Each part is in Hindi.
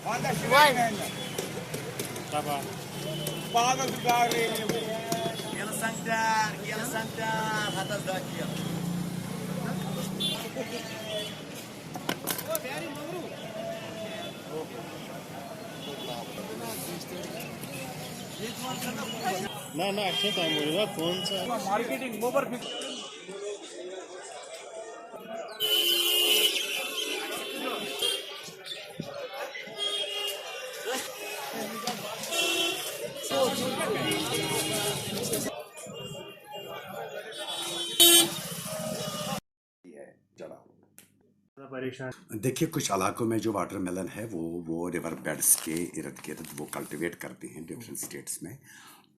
One. Tapa. Gel santar, hatas daqui. ना अच्छा काम होगा फोन से Marketing over. परेशान। देखिए, कुछ इलाकों में जो वाटरमेलन है वो रिवर बेड्स के इर्द गिर्द वो कल्टीवेट करते हैं डिफरेंट स्टेट्स में।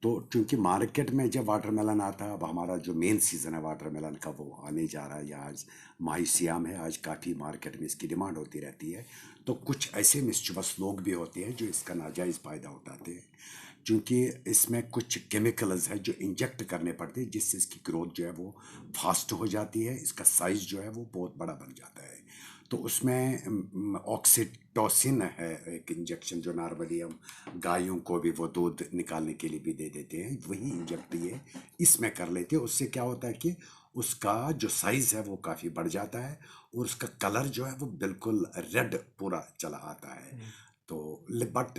तो क्योंकि मार्केट में जब वाटरमेलन आता है, अब हमारा जो मेन सीज़न है वाटरमेलन का वो आने जा रहा है, या आज माही सियाम है, आज काफ़ी मार्केट में इसकी डिमांड होती रहती है। तो कुछ ऐसे मिस्चीवस लोग भी होते हैं जो इसका नाजायज़ फ़ायदा उठाते हैं, क्योंकि इसमें कुछ केमिकल्स है जो इंजेक्ट करने पड़ते हैं, जिससे इसकी ग्रोथ जो है वो फास्ट हो जाती है, इसका साइज़ जो है वो बहुत बड़ा बन जाता है। तो उसमें ऑक्सीटोसिन है एक इंजेक्शन, जो नॉर्मली हम गायों को भी वो दूध निकालने के लिए भी दे देते हैं, वही इंजेक्ट ये इसमें कर लेते हैं। उससे क्या होता है कि उसका जो साइज़ है वो काफ़ी बढ़ जाता है, और उसका कलर जो है वो बिल्कुल रेड पूरा चला आता है। तो but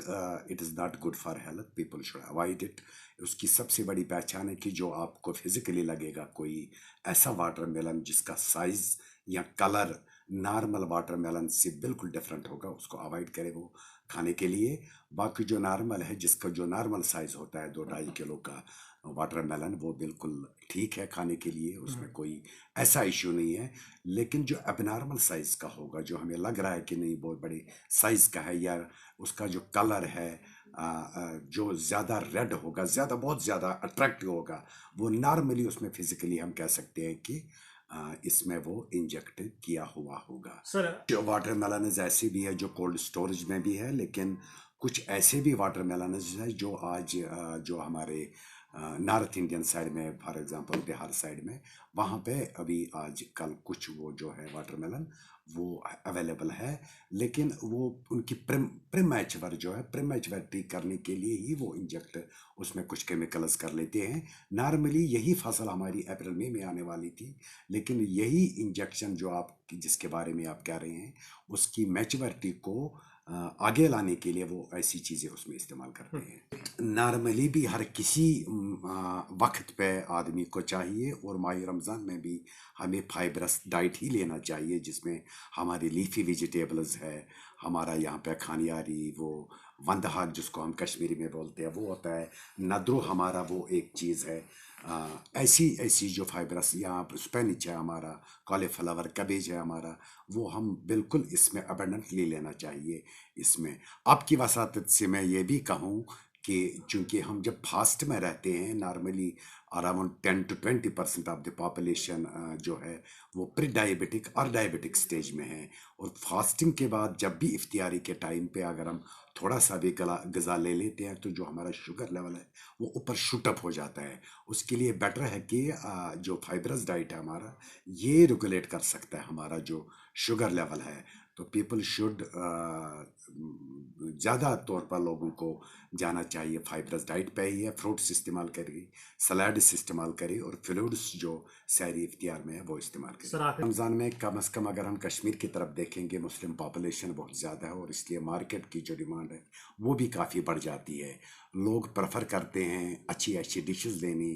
it is not good for health, people should avoid it. उसकी सबसे बड़ी पहचान है कि जो आपको फिजिकली लगेगा कोई ऐसा वाटरमेलन जिसका साइज़ या कलर नॉर्मल वाटरमेलन से बिल्कुल डिफरेंट होगा, उसको अवॉइड करें वो खाने के लिए। बाकी जो नॉर्मल है, जिसका जो नॉर्मल साइज़ होता है 2-2.5 किलो का वाटरमेलन, वो बिल्कुल ठीक है खाने के लिए, उसमें कोई ऐसा इशू नहीं है। लेकिन जो एबनॉर्मल साइज़ का होगा, जो हमें लग रहा है कि नहीं बहुत बड़ी साइज़ का है, या उसका जो कलर है जो ज़्यादा रेड होगा, बहुत ज़्यादा अट्रैक्टिव होगा, वो नॉर्मली उसमें फिजिकली हम कह सकते हैं कि इसमें वो इंजेक्ट किया हुआ होगा। सर जो वाटरमेलन ऐसे भी है जो कोल्ड स्टोरेज में भी है, लेकिन कुछ ऐसे भी वाटरमेलन है जो आज जो हमारे नॉर्थ इंडियन साइड में, फॉर एग्जांपल बिहार साइड में, वहाँ पे अभी आज कल कुछ वो जो है वाटरमेलन वो अवेलेबल है। लेकिन वो उनकी प्रीमैच्योर जो है, प्रीमैच्योरिटी करने के लिए ही वो इंजेक्ट उसमें कुछ केमिकल्स कर लेते हैं। नॉर्मली यही फसल हमारी अप्रैल मई में आने वाली थी, लेकिन यही इंजेक्शन जो आप जिसके बारे में आप कह रहे हैं, उसकी मैच्योरिटी को आगे लाने के लिए वो ऐसी चीज़ें उसमें इस्तेमाल करते हैं। नॉर्मली भी हर किसी वक्त पे आदमी को चाहिए, और माह रमज़ान में भी हमें फाइबरस डाइट ही लेना चाहिए, जिसमें हमारी लीफी वेजिटेबल्स है, हमारा यहाँ पे खानियारी वो वंदहाक जिसको हम कश्मीरी में बोलते हैं वो होता है, नद्रो हमारा वो एक चीज़ है। ऐसी ऐसी जो फाइबरस यहाँ स्पेनिच है हमारा, कॉलीफ्लावर कबेज है हमारा, वो हम बिल्कुल इसमें अबंडेंटली लेना चाहिए। इसमें आपकी वसातत से मैं ये भी कहूँ कि चूँकि हम जब फास्ट में रहते हैं, normally around 10 to 20% of the population जो है वो प्री डायबिटिक और डायबिटिक स्टेज में है, और फास्टिंग के बाद जब भी इफ्तियारी के टाइम पे अगर हम थोड़ा सा भी गज़ा ले लेते हैं, तो जो हमारा शुगर लेवल है वो ऊपर शूटअप हो जाता है। उसके लिए बेटर है कि जो फाइबरस डाइट है हमारा, ये रेगुलेट कर सकता है हमारा जो शुगर लेवल है। तो पीपल शुड ज़्यादा तौर पर लोगों को जाना चाहिए फाइबरस डाइट पे ही है। फ्रूट्स इस्तेमाल करें, सलाड्स इस्तेमाल करें, और फ्लूइड्स जो सहरी इफ्तियार में है वो इस्तेमाल करें। रमज़ान में कम से कम अगर हम कश्मीर की तरफ देखेंगे, मुस्लिम पॉपुलेशन बहुत ज़्यादा है, और इसलिए मार्केट की जो डिमांड है वो भी काफ़ी बढ़ जाती है। लोग प्रेफर करते हैं अच्छी अच्छी डिशेस लेनी,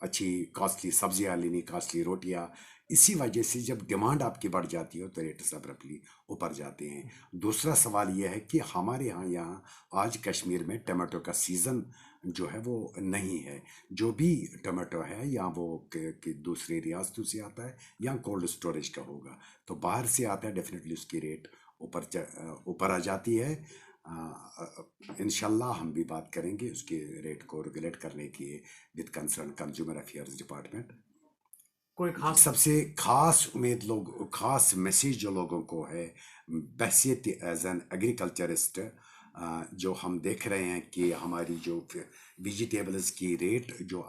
अच्छी कॉस्टली सब्जियाँ लेनी, कॉस्टली रोटियाँ। इसी वजह से जब डिमांड आपकी बढ़ जाती है तो रेट्स अब्रप्टली ऊपर जाते हैं। दूसरा सवाल यह है कि हमारे यहाँ आज कश्मीर में टमाटो का सीज़न जो है वो नहीं है। जो भी टमाटो है या वो कि दूसरी रियासतों से आता है या कोल्ड स्टोरेज का होगा, तो बाहर से आता है, डेफिनेटली उसकी रेट ऊपर आ जाती है। इंशाल्लाह हम भी बात करेंगे उसके रेट को रेगुलेट करने की with concern consumer affairs department. कोई खास सबसे खास उम्मीद खास मैसेज जो लोगों को है, बहसियत एज एन एग्रीकल्चरिस्ट, जो हम देख रहे हैं कि हमारी जो वेजिटेबल्स की रेट जो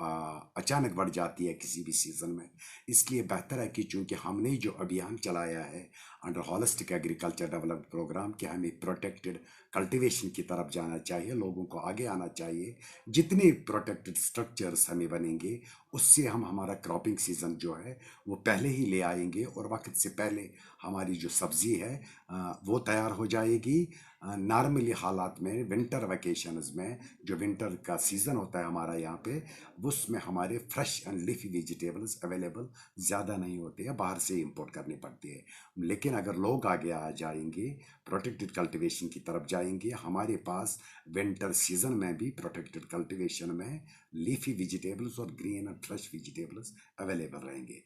अचानक बढ़ जाती है किसी भी सीज़न में, इसलिए बेहतर है कि चूँकि हमने जो अभियान चलाया है under holistic agriculture development programme कि हमें प्रोटेक्टेड कल्टीवेशन की तरफ जाना चाहिए, लोगों को आगे आना चाहिए। जितने प्रोटेक्टेड स्ट्रक्चर्स हमें बनेंगे उससे हम हमारा क्रॉपिंग सीज़न जो है वो पहले ही ले आएंगे और वक्त से पहले हमारी जो सब्ज़ी है वो तैयार हो जाएगी। नॉर्मली हालात में विंटर वेकेशंस में जो विंटर का सीज़न होता है हमारा यहाँ पे, उसमें हमारे fresh and leafy vegetables available ज़्यादा नहीं होते हैं, बाहर से इंपोर्ट करनी पड़ती है। लेकिन अगर लोग आगे आ जाएंगे, प्रोटेक्टेड कल्टीवेशन की तरफ जाएंगे, हमारे पास विंटर सीजन में भी प्रोटेक्टेड कल्टीवेशन में लीफी वेजिटेबल्स और green and fresh vegetables available रहेंगे।